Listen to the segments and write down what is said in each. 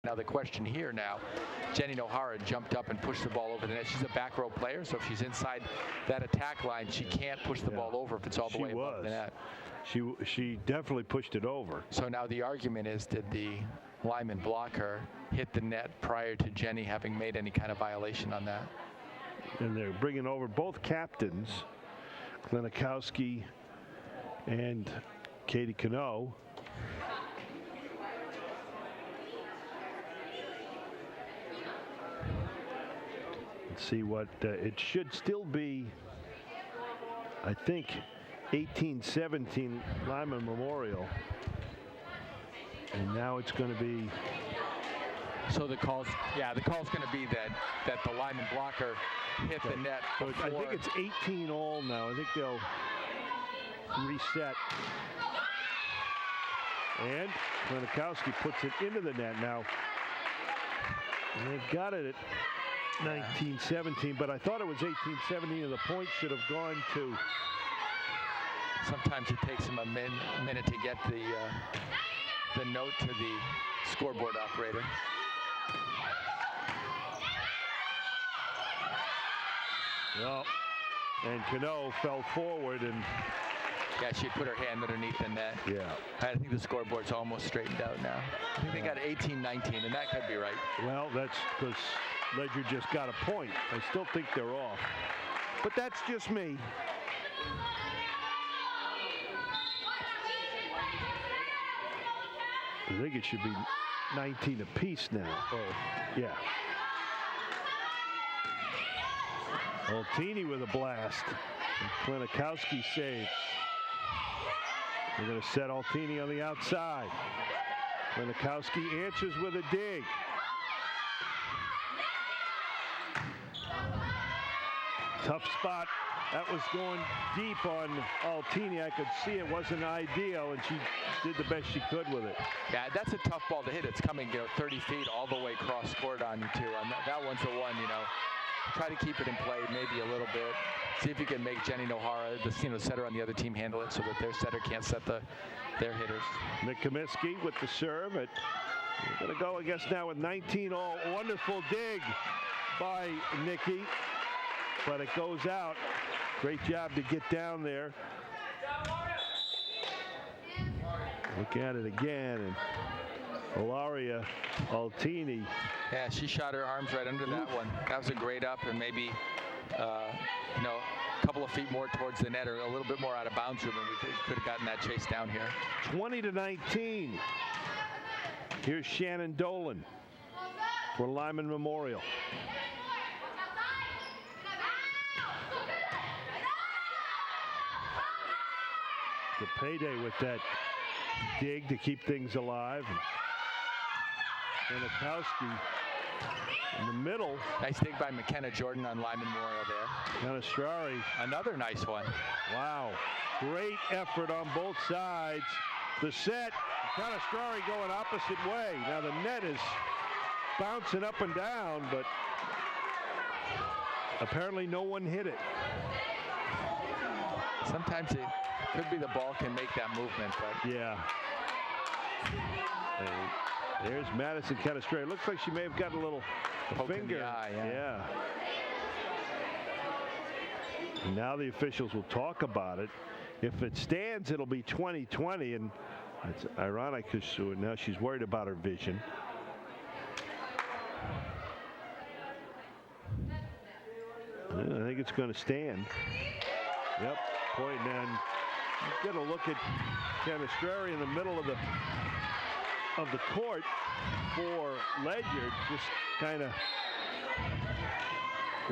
Now the question here now, Jenny Nohara jumped up and pushed the ball over the net. She's a back row player, so if she's inside that attack line, she can't push the ball over if it's all the way above the net. She definitely pushed it over. So now the argument is, did the Lyman blocker hit the net prior to Jenny having made any kind of violation on that? And they're bringing over both captains, Klenikowski and Katie Cano. Let's see what it should still be. I think 18-17 Lyman Memorial. And now it's going to be. So the call's going to be that the Lyman blocker hit the net before. I think it's 18 all now. I think they'll reset. And Klenikowski puts it into the net now. And they've got it at 19-17, but I thought it was 18-17, and the point should have gone to. Sometimes it takes them a minute to get the note to the scoreboard operator. Well, and Cano fell forward and. Yeah, she put her hand underneath the net. Yeah. I think the scoreboard's almost straightened out now. I think they got 18-19, and that could be right. Well, that's because Ledyard just got a point. I still think they're off. But that's just me. I think it should be 19 apiece now. Oh, yeah. Altini with a blast. And Klenikowski saves. They're going to set Altini on the outside. Klenikowski answers with a dig. Tough spot. That was going deep on Altini. I could see it wasn't ideal, and she did the best she could with it. Yeah, that's a tough ball to hit. It's coming, 30 feet all the way cross court on you, too. That one's the one, Try to keep it in play maybe a little bit. See if you can make Jenny Nohara, the setter on the other team, handle it so that their setter can't set their hitters. Nick Comiskey with the serve. We're going to go, I guess, now with 19 all. Wonderful dig by Nikki, but it goes out. Great job to get down there. Look at it again, and Ilaria Altini. Yeah, she shot her arms right under that one. That was a great up, and maybe, a couple of feet more towards the net, or a little bit more out of bounds room, and we could have gotten that chase down here. 20-19. Here's Shannon Dolan for Lyman Memorial. The payday with that dig to keep things alive. Klenikowski in the middle. Nice dig by McKenna Jordan on Lyman Memorial there. Canastrari. Another nice one. Wow. Great effort on both sides. The set. Canastrari going opposite way. Now the net is bouncing up and down, but apparently no one hit it. Sometimes it could be the ball can make that movement, but. Yeah. There's Madison Canastrari. Looks like she may have gotten a little finger. In the eye, yeah. And now the officials will talk about it. If it stands, it'll be 20-20, and it's ironic because now she's worried about her vision. I think it's going to stand. Yep. Point, and you've got to look at Canastrari in the middle of the court for Ledyard, just kind of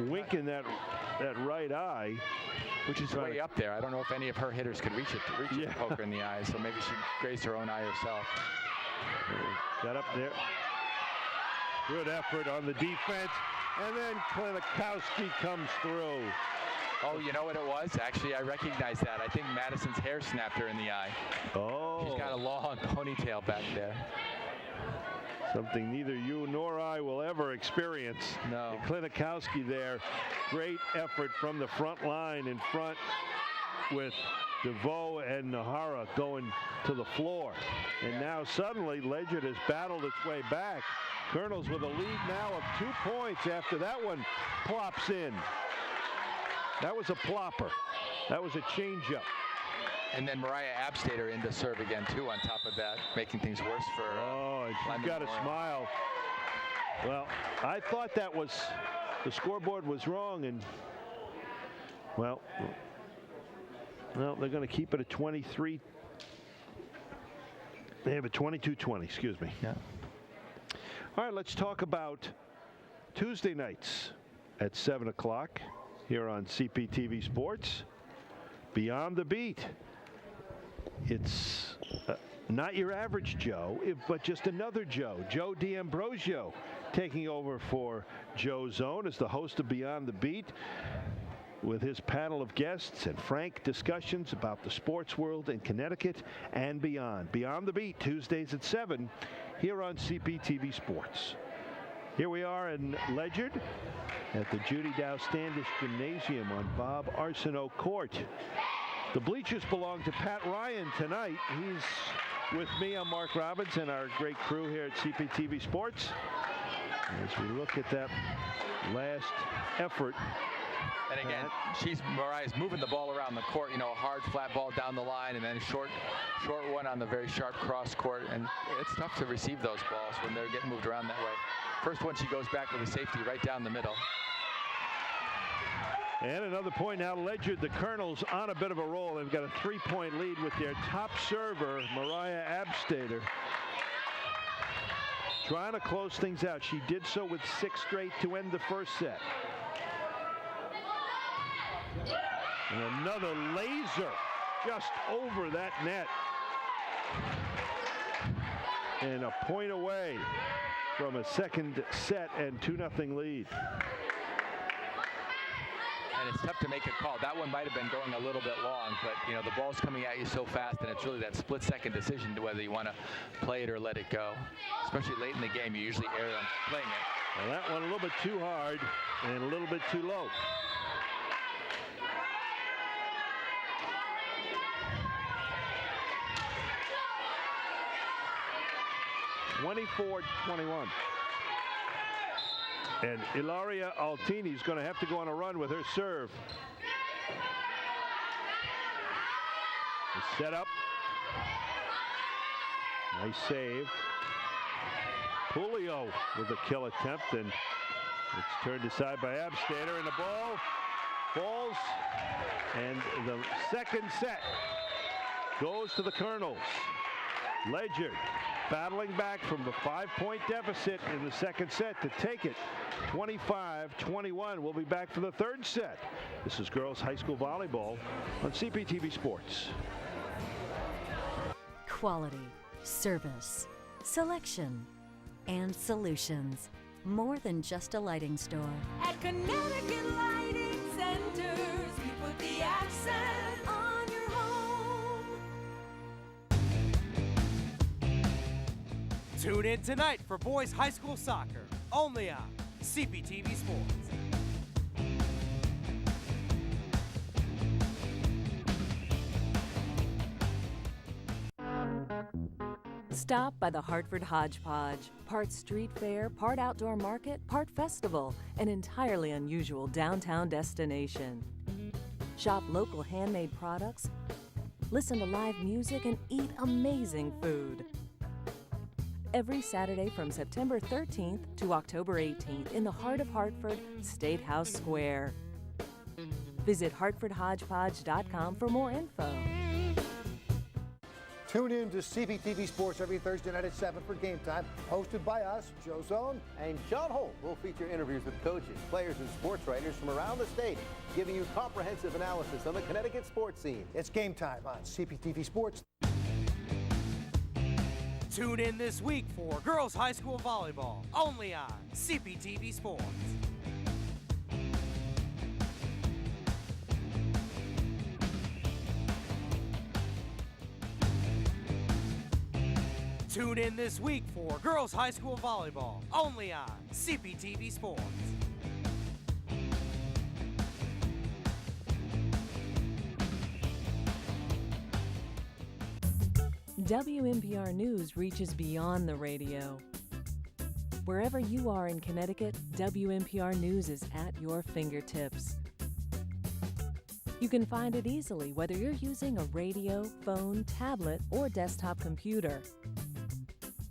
winking that right eye, which is way up there. I don't know if any of her hitters could reach it to poke her in the eye, so maybe she grazed her own eye herself. Got up there. Good effort on the defense, and then Klenikowski comes through. Oh, you know what it was? Actually, I recognize that. I think Madison's hair snapped her in the eye. Oh. She's got a long ponytail back there. Something neither you nor I will ever experience. No. And Klenikowski there. Great effort from the front line in front with DeVoe and Nohara going to the floor. And now suddenly Ledyard has battled its way back. Colonels with a lead now of 2 points after that one plops in. That was a plopper. That was a changeup. And then Mariah Abstater in to serve again, too, on top of that, making things worse for and she's Lyman got a smile. Well, I thought that was, the scoreboard was wrong, and, well, they're going to keep it at 23. They have a 22-20, excuse me. Yeah. All right, let's talk about Tuesday nights at 7 o'clock here on CPTV Sports. Beyond the Beat. It's not your average Joe, but just another Joe. Joe D'Ambrosio taking over for Joe Zone as the host of Beyond the Beat with his panel of guests and frank discussions about the sports world in Connecticut and beyond. Beyond the Beat, Tuesdays at 7 here on CPTV Sports. Here we are in Ledyard at the Judy Dow Standish Gymnasium on Bob Arsenault Court. The bleachers belong to Pat Ryan tonight. He's with me. I'm Mark Robbins and our great crew here at CPTV Sports as we look at that last effort. And again, Mariah's moving the ball around the court, a hard flat ball down the line, and then short one on the very sharp cross court. And it's tough to receive those balls when they're getting moved around that way. First one, she goes back with a safety right down the middle. And another point now, Ledyard, the Colonels on a bit of a roll. They've got a 3-point lead with their top server, Mariah Abstater, trying to close things out. She did so with 6 straight to end the first set. And another laser just over that net. And a point away from a second set and 2-0 lead. And it's tough to make a call. That one might have been going a little bit long, but the ball's coming at you so fast, and it's really that split-second decision to whether you want to play it or let it go. Especially late in the game, you usually err on playing it. Well, that one a little bit too hard and a little bit too low. (24-21). And Ilaria Altini is going to have to go on a run with her serve. The setup. Nice save. Pulio with a kill attempt, and it's turned aside by Abstater, and the ball falls, and the second set goes to the Colonels. Ledyard battling back from the 5-point deficit in the second set to take it 25-21. We'll be back for the third set. This is girls high school volleyball on CPTV Sports. Quality, service, selection, and solutions. More than just a lighting store. At Connecticut Lighting Centers, we put the accent on your home. Tune in tonight for boys high school soccer, only on CPTV Sports. Stop by the Hartford Hodgepodge. Part street fair, part outdoor market, part festival. An entirely unusual downtown destination. Shop local handmade products, listen to live music, and eat amazing food. Every Saturday from September 13th to October 18th in the heart of Hartford, State House Square. Visit hartfordhodgepodge.com for more info. Tune in to CPTV Sports every Thursday night at 7 for Game Time, hosted by us, Joe Zone. And John Holt will feature interviews with coaches, players, and sports writers from around the state, giving you comprehensive analysis on the Connecticut sports scene. It's Game Time on CPTV Sports. Tune in this week for girls high school volleyball, only on CPTV Sports. Tune in this week for girls high school volleyball, only on CPTV Sports. WNPR News reaches beyond the radio. Wherever you are in Connecticut, WNPR News is at your fingertips. You can find it easily whether you're using a radio, phone, tablet, or desktop computer.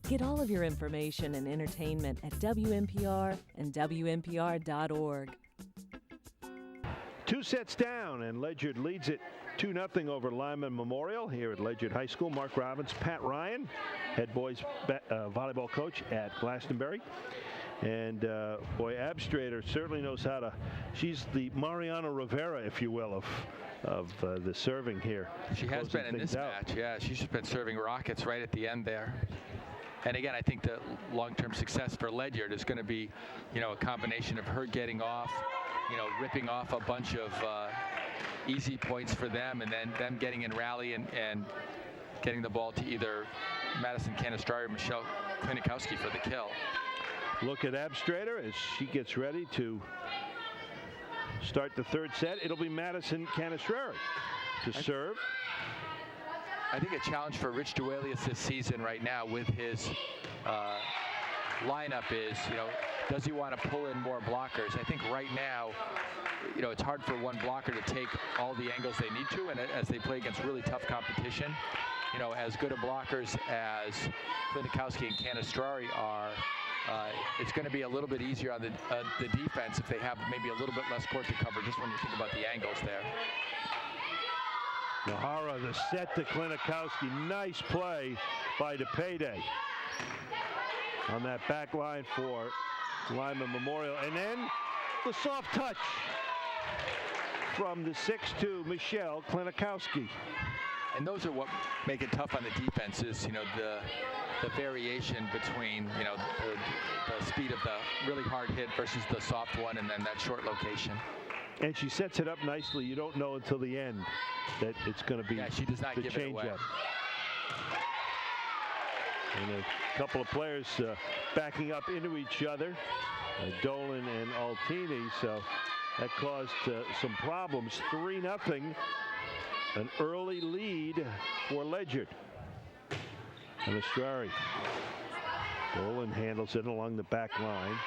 Get all of your information and entertainment at WNPR and WNPR.org. 2 sets down, and Ledyard leads it 2-0 over Lyman Memorial here at Ledyard High School. Mark Robbins, Pat Ryan, head boys volleyball coach at Glastonbury. And boy, Abstrader certainly knows how to. She's the Mariano Rivera, if you will, of the serving here. She has been in this match. Yeah, she's just been serving rockets right at the end there. And again, I think the long-term success for Ledyard is going to be, a combination of her getting off, ripping off a bunch of easy points for them, and then them getting in rally and getting the ball to either Madison Canestrari or Michelle Klinikowski for the kill. Look at Abstrader as she gets ready to start the third set. It'll be Madison Canestrari to serve. I think a challenge for Rich Duelius this season right now with his lineup is, does he want to pull in more blockers? I think right now, it's hard for one blocker to take all the angles they need to, and as they play against really tough competition, as good a blockers as Klinikowski and Canestrari are, it's going to be a little bit easier on the defense if they have maybe a little bit less court to cover, just when you think about the angles there. Nohara, the set to Klinikowski. Nice play by DePayday on that back line for Lyman Memorial. And then the soft touch from the 6'2", Michelle Klinikowski. And those are what make it tough on the defenses, the variation between, the speed of the really hard hit versus the soft one, and then that short location. And she sets it up nicely. You don't know until the end that it's going to be she does not the give it away. change-up. And a couple of players backing up into each other, Dolan and Altini, so that caused some problems. 3-0, an early lead for Ledyard. And Estrari. Dolan handles it along the back line.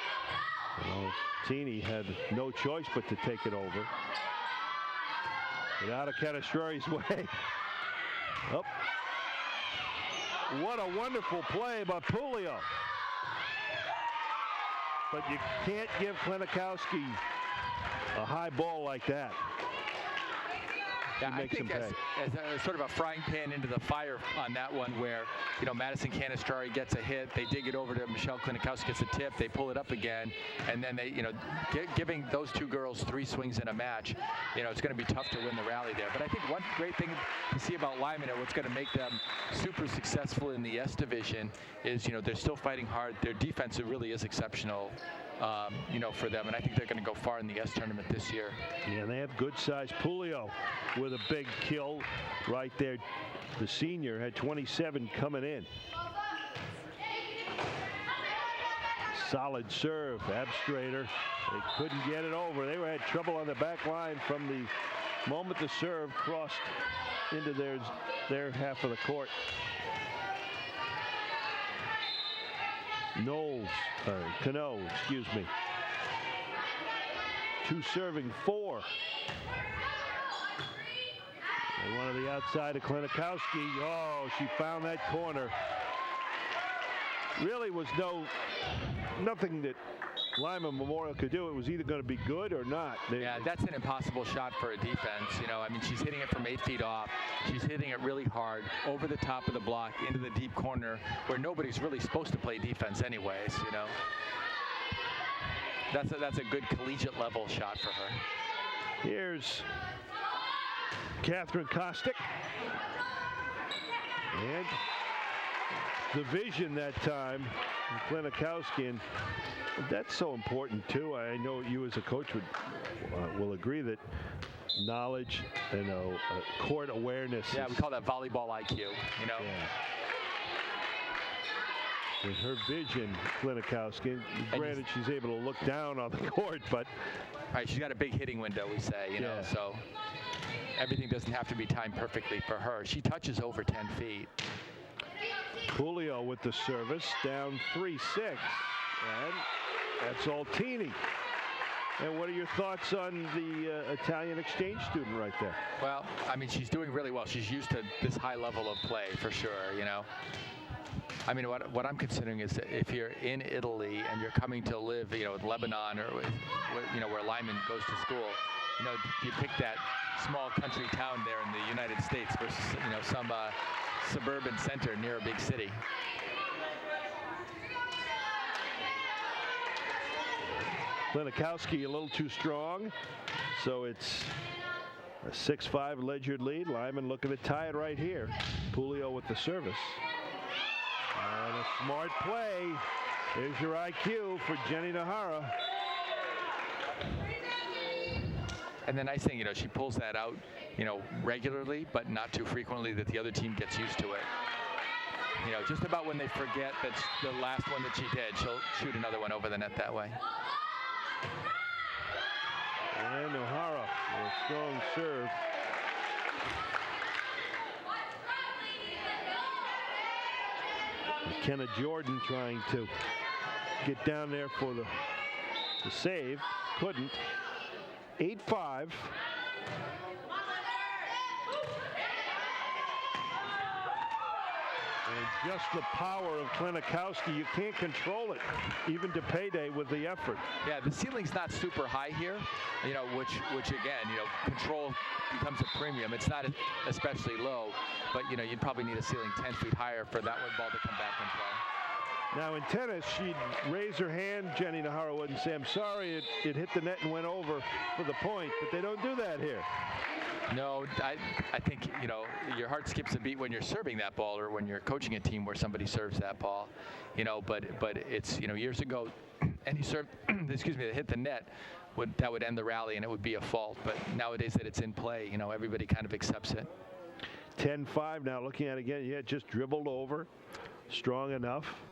Altini had no choice but to take it over. Get out of Canestrari's way. Oh. What a wonderful play by Pulio. But you can't give Klinikowski a high ball like that. Yeah, I think as a sort of a frying pan into the fire on that one, where Madison Canestrari gets a hit, they dig it over to Michelle Klinikowski, gets a tip, they pull it up again, and then they giving those two girls 3 swings in a match, it's going to be tough to win the rally there. But I think one great thing to see about Lyman and what's going to make them super successful in the S division is they're still fighting hard. Their defense really is exceptional. For them, and I think they're going to go far in the S tournament this year. Yeah, they have good size. Pulio with a big kill right there. The senior had 27 coming in. Solid serve. Abstrader. They couldn't get it over. They had trouble on the back line from the moment the serve crossed into their half of the court. Cano, excuse me. 2 serving 4. And one on the outside of Klinikowski. Oh, she found that corner. Really was nothing that Lyman Memorial could do. It was either going to be good or not. Yeah, that's an impossible shot for a defense. She's hitting it from 8 feet off. She's hitting it really hard over the top of the block into the deep corner where nobody's really supposed to play defense anyways, That's a good collegiate level shot for her. Here's Catherine Kostick. And the vision that time, Klinikowski, and that's so important too. I know you as a coach will agree that knowledge and court awareness. Yeah, we call that volleyball IQ. Yeah. With her vision, Klinikowski, granted she's able to look down on the court, but right, she's got a big hitting window, we say, so everything doesn't have to be timed perfectly for her. She touches over 10 feet. Pulio with the service, down 3-6. And that's Altini. And what are your thoughts on the Italian exchange student right there? Well, I mean, she's doing really well. She's used to this high level of play for sure, you know. I mean, what I'm considering is that if you're in Italy and you're coming to live, you know, in Lebanon or, you know, where Lyman goes to school, you know, do you pick that small country town there in the United States versus, you know, some suburban center near a big city? Klinikowski a little too strong, so it's a 6-5 Ledyard lead. Lyman looking to tie it right here. Pulio with the service. And a smart play. There's your IQ for Jenny Nahara. And the nice thing, you know, she pulls that out, you know, regularly, but not too frequently that the other team gets used to it. You know, just about when they forget that's the last one that she did, she'll shoot another one over the net that way. And O'Hara with a strong serve. McKenna Jordan trying to get down there for the save. Couldn't. 8-5. And just the power of Klinikowski, you can't control it, even to payday with the effort. Yeah, the ceiling's not super high here, you know, which again, you know, control becomes a premium. It's not especially low, but, you know, you'd probably need a ceiling 10 feet higher for that one ball to come back and play. Now in tennis, she'd raise her hand, Jenny Nahara would, and say, I'm sorry, it hit the net and went over for the point, but they don't do that here. No, I think, you know, your heart skips a beat when you're serving that ball or when you're coaching a team where somebody serves that ball, you know, but it's, you know, years ago, any serve, excuse me, that hit the net, that would end the rally and it would be a fault. But nowadays that it's in play, you know, everybody kind of accepts it. 10-5 now, looking at it again, yeah, just dribbled over, strong enough.